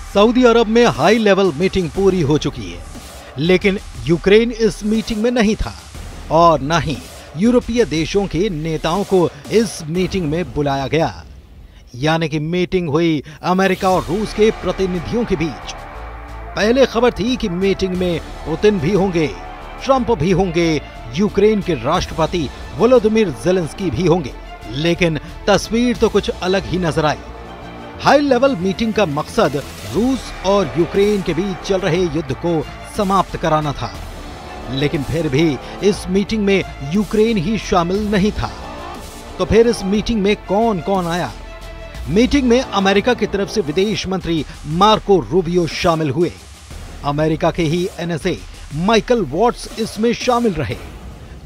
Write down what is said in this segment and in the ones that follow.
Saudi अरब में high level meeting पूरी हो चुकी है, लेकिन यूक्रेन इस मीटिंग में नहीं था और न ही यूरोपीय देशों के नेताओं को इस मीटिंग में बुलाया गया। यानी कि मीटिंग हुई अमेरिका और रूस के प्रतिनिधियों के बीच। पहले खबर थी कि मीटिंग में पुतिन भी होंगे, ट्रंप भी होंगे, यूक्रेन के राष्ट्रपति वोलोदिमीर ज़ेलेंस्की भी होंगे, लेकिन तस्वीर तो कुछ अलग ही नजर आई। हाई लेवल मीटिंग का मकसद रूस और यूक्रेन के बीच चल रहे युद्ध को समाप्त कराना था, लेकिन फिर भी इस मीटिंग में यूक्रेन ही शामिल नहीं था। तो फिर इस मीटिंग में कौन कौन आया? मीटिंग में अमेरिका की तरफ से विदेश मंत्री मार्को रूबियो शामिल हुए। अमेरिका के ही NSA माइकल वॉट्स इसमें शामिल रहे,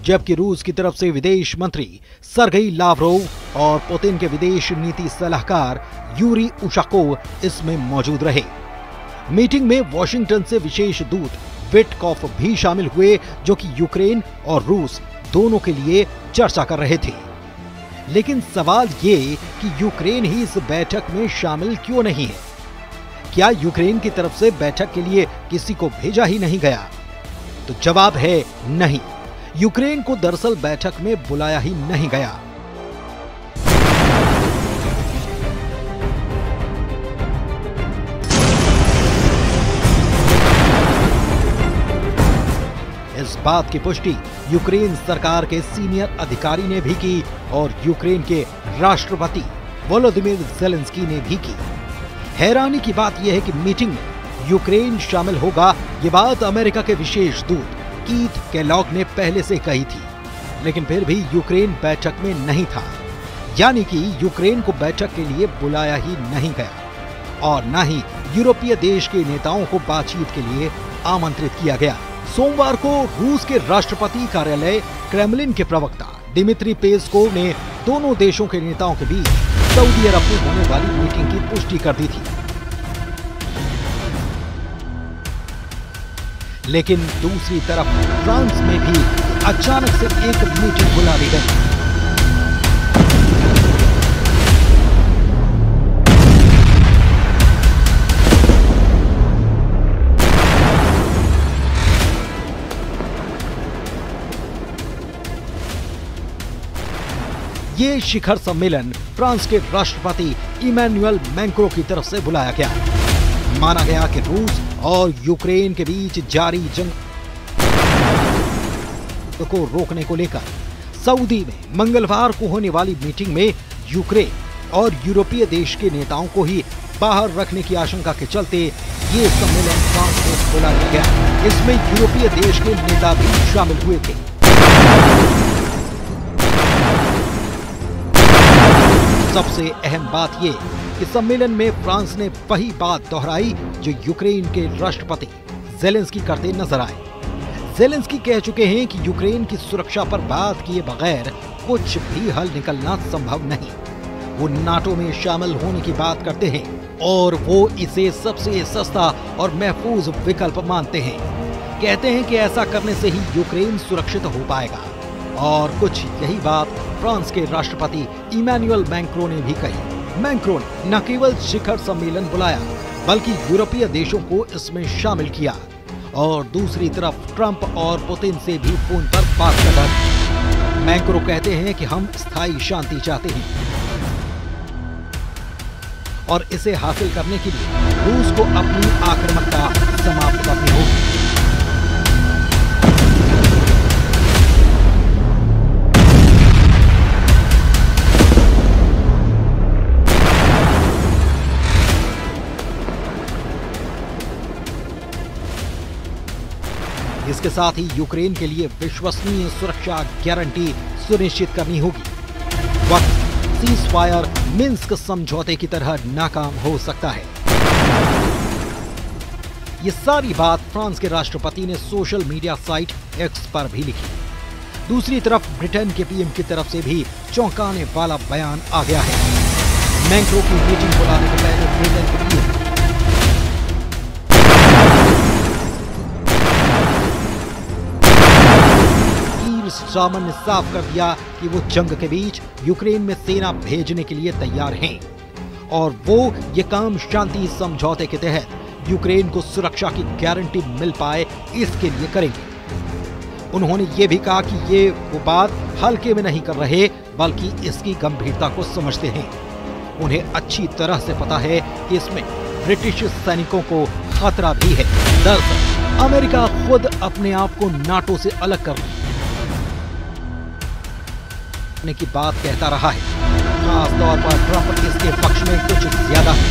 जबकि रूस की तरफ से विदेश मंत्री सरगेई लावरोव और पुतिन के विदेश नीति सलाहकार यूरी उशाकोव इसमें मौजूद रहे। मीटिंग में वॉशिंगटन से विशेष दूत विटकॉफ भी शामिल हुए, जो कि यूक्रेन और रूस दोनों के लिए चर्चा कर रहे थे। लेकिन सवाल ये कि यूक्रेन ही इस बैठक में शामिल क्यों नहीं है? क्या यूक्रेन की तरफ से बैठक के लिए किसी को भेजा ही नहीं गया? तो जवाब है नहीं, यूक्रेन को दरअसल बैठक में बुलाया ही नहीं गया। इस बात की पुष्टि यूक्रेन सरकार के सीनियर अधिकारी ने भी की और यूक्रेन के राष्ट्रपति वोलोदिमीर ज़ेलेंस्की ने भी की। हैरानी की बात यह है कि मीटिंग में यूक्रेन शामिल होगा, ये बात अमेरिका के विशेष दूत कीथ केलॉग ने पहले से कही थी, लेकिन फिर भी यूक्रेन बैठक में नहीं था। यानी कि यूक्रेन को बैठक के लिए बुलाया ही नहीं गया और न ही यूरोपीय देश के नेताओं को बातचीत के लिए आमंत्रित किया गया। सोमवार को रूस के राष्ट्रपति कार्यालय क्रेमलिन के प्रवक्ता दिमित्री पेस्कोव ने दोनों देशों के नेताओं के बीच सऊदी अरब में होने वाली मीटिंग की पुष्टि कर दी थी। लेकिन दूसरी तरफ फ्रांस में भी अचानक से एक मीटिंग बुला ली गई। ये शिखर सम्मेलन फ्रांस के राष्ट्रपति इमैनुअल मैक्रों की तरफ से बुलाया गया। माना गया कि रूस और यूक्रेन के बीच जारी जंग को रोकने को लेकर सऊदी में मंगलवार को होने वाली मीटिंग में यूक्रेन और यूरोपीय देश के नेताओं को ही बाहर रखने की आशंका के चलते ये सम्मेलन फ्रांस में बुलाया गया। इसमें यूरोपीय देश के नेता भी शामिल हुए थे। सबसे अहम बात यह कि सम्मेलन में फ्रांस ने वही बात दोहराई जो यूक्रेन के राष्ट्रपति ज़ेलेंस्की करते नजर आए। ज़ेलेंस्की कह चुके हैं कि यूक्रेन की सुरक्षा पर बात किए बगैर कुछ भी हल निकलना संभव नहीं। वो नाटो में शामिल होने की बात करते हैं और वो इसे सबसे सस्ता और महफूज विकल्प मानते हैं। कहते हैं कि ऐसा करने से ही यूक्रेन सुरक्षित हो पाएगा। और कुछ यही बात फ्रांस के राष्ट्रपति इमैनुअल मैक्रों ने भी कही। मैक्रों ने न केवल शिखर सम्मेलन बुलाया, बल्कि यूरोपीय देशों को इसमें शामिल किया और दूसरी तरफ ट्रंप और पुतिन से भी फोन पर बात कर रहे। मैक्रों कहते हैं कि हम स्थायी शांति चाहते हैं और इसे हासिल करने के लिए रूस को अपनी आक्रामकता समाप्त करनी होगी। इसके साथ ही यूक्रेन के लिए विश्वसनीय सुरक्षा गारंटी सुनिश्चित करनी होगी। वक्त सीज़फायर मिन्स्क समझौते की तरह नाकाम हो सकता है। ये सारी बात फ्रांस के राष्ट्रपति ने सोशल मीडिया साइट एक्स पर भी लिखी। दूसरी तरफ ब्रिटेन के पीएम की तरफ से भी चौंकाने वाला बयान आ गया है। मैक्रों की मीटिंग बुलाने के पहले ब्रिटेन के पीएम स्टारमर ने साफ कर दिया कि वो जंग के बीच यूक्रेन में सेना भेजने के लिए तैयार हैं और वो ये काम शांति समझौते के तहत यूक्रेन को सुरक्षा की गारंटी मिल पाए इसके लिए करेंगे। उन्होंने ये भी कहा कि ये वो बात हल्के में नहीं कर रहे बल्कि इसकी गंभीरता को समझते हैं। उन्हें अच्छी तरह से पता है कि इसमें ब्रिटिश सैनिकों को खतरा भी है। दरअसल अमेरिका खुद अपने आप को नाटो से अलग करने की बात कहता रहा है। खास तौर पर ट्रंप इसके पक्ष में कुछ ज्यादा है।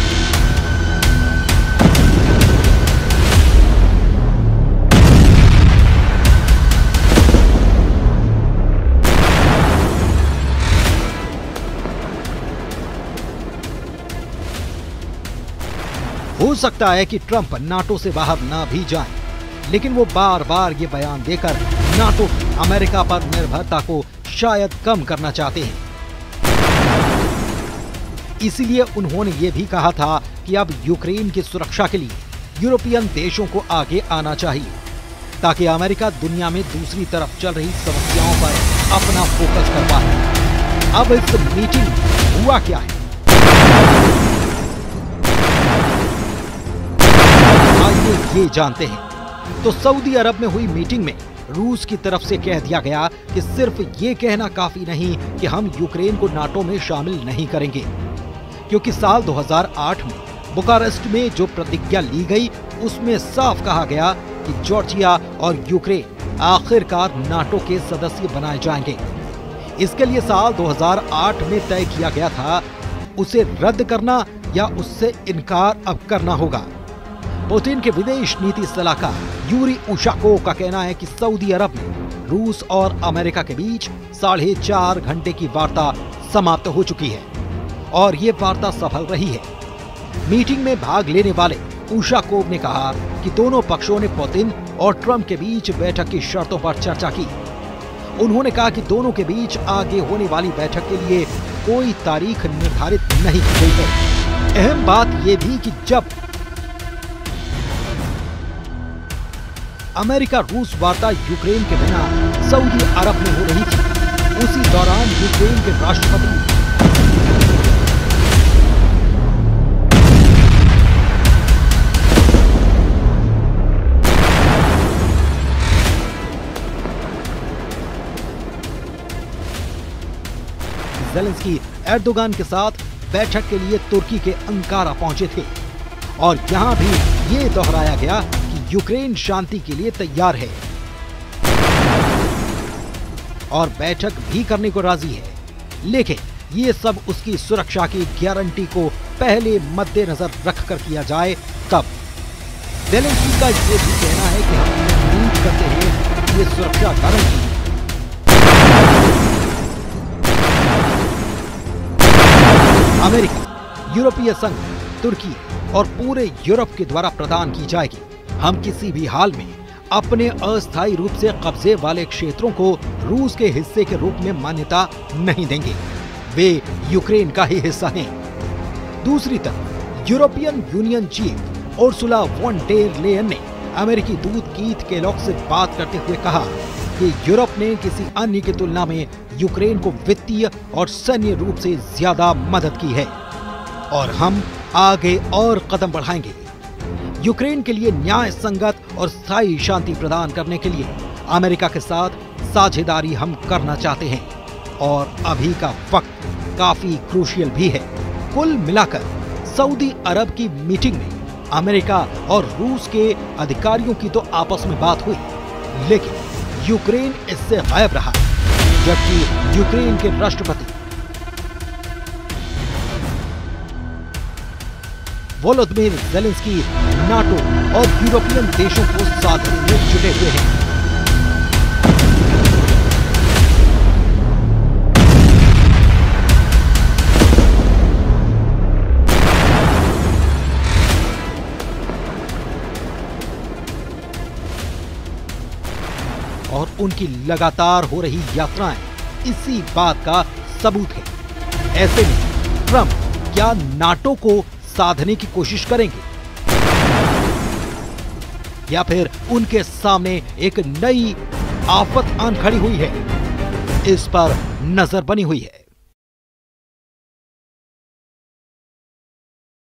हो सकता है कि ट्रंप नाटो से बाहर ना भी जाएं, लेकिन वो बार बार ये बयान देकर नाटो अमेरिका पर निर्भरता को शायद कम करना चाहते हैं। इसीलिए उन्होंने ये भी कहा था कि अब यूक्रेन की सुरक्षा के लिए यूरोपियन देशों को आगे आना चाहिए, ताकि अमेरिका दुनिया में दूसरी तरफ चल रही समस्याओं पर अपना फोकस कर पाए। अब इस मीटिंग में हुआ क्या है, ये जानते हैं। तो सऊदी अरब में हुई मीटिंग में रूस की तरफ से कह दिया गया कि सिर्फ ये कहना काफी नहीं कि हम यूक्रेन को नाटो में शामिल नहीं करेंगे, क्योंकि साल 2008 में बुखारेस्ट में जो प्रतिज्ञा ली गई उसमें साफ कहा गया कि जॉर्जिया और यूक्रेन आखिरकार नाटो के सदस्य बनाए जाएंगे। इसके लिए साल 2008 में तय किया गया था, उसे रद्द करना या उससे इनकार अब करना होगा। पुतिन के विदेश नीति सलाहकार यूरी उशाकोव का कहना है कि सऊदी अरब में रूस और अमेरिका के बीच 4.5 घंटे की वार्ता समाप्त हो चुकी है और ये वार्ता सफल रही है। मीटिंग में भाग लेने वाले उशाकोव ने कहा कि दोनों पक्षों ने पुतिन और ट्रंप के बीच बैठक की शर्तों पर चर्चा की। उन्होंने कहा कि दोनों के बीच आगे होने वाली बैठक के लिए कोई तारीख निर्धारित नहीं की गई है। अहम बात यह भी कि जब अमेरिका रूस वार्ता यूक्रेन के बिना सऊदी अरब में हो रही थी, उसी दौरान यूक्रेन के राष्ट्रपति ज़ेलेंस्की एर्दोगान के साथ बैठक के लिए तुर्की के अंकारा पहुंचे थे और यहां भी ये दोहराया गया यूक्रेन शांति के लिए तैयार है और बैठक भी करने को राजी है, लेकिन ये सब उसकी सुरक्षा की गारंटी को पहले मद्देनजर रखकर किया जाए तब। ज़ेलेंस्की का ये भी कहना है कि हम उम्मीद करते हैं कि ये सुरक्षा गारंटी अमेरिका, यूरोपीय संघ, तुर्की और पूरे यूरोप के द्वारा प्रदान की जाएगी। हम किसी भी हाल में अपने अस्थायी रूप से कब्जे वाले क्षेत्रों को रूस के हिस्से के रूप में मान्यता नहीं देंगे, वे यूक्रेन का ही हिस्सा हैं। दूसरी तरफ European Union chief Ursula von der Leyen ने अमेरिकी दूत कीथ केलॉग से बात करते हुए कहा कि यूरोप ने किसी अन्य की तुलना में यूक्रेन को वित्तीय और सैन्य रूप से ज्यादा मदद की है और हम आगे और कदम बढ़ाएंगे। यूक्रेन के लिए न्याय संगत और स्थायी शांति प्रदान करने के लिए अमेरिका के साथ साझेदारी हम करना चाहते हैं और अभी का वक्त काफी क्रूशियल भी है। कुल मिलाकर सऊदी अरब की मीटिंग में अमेरिका और रूस के अधिकारियों की तो आपस में बात हुई, लेकिन यूक्रेन इससे गायब रहा, जबकि यूक्रेन के राष्ट्रपति वोलोदिमीर ज़ेलेंस्की नाटो और यूरोपियन देशों को साथ में जुटे हुए हैं। और उनकी लगातार हो रही यात्राएं इसी बात का सबूत है। ऐसे में ट्रंप क्या नाटो को साधने की कोशिश करेंगे या फिर उनके सामने एक नई आफत आन खड़ी हुई है, इस पर नजर बनी हुई है।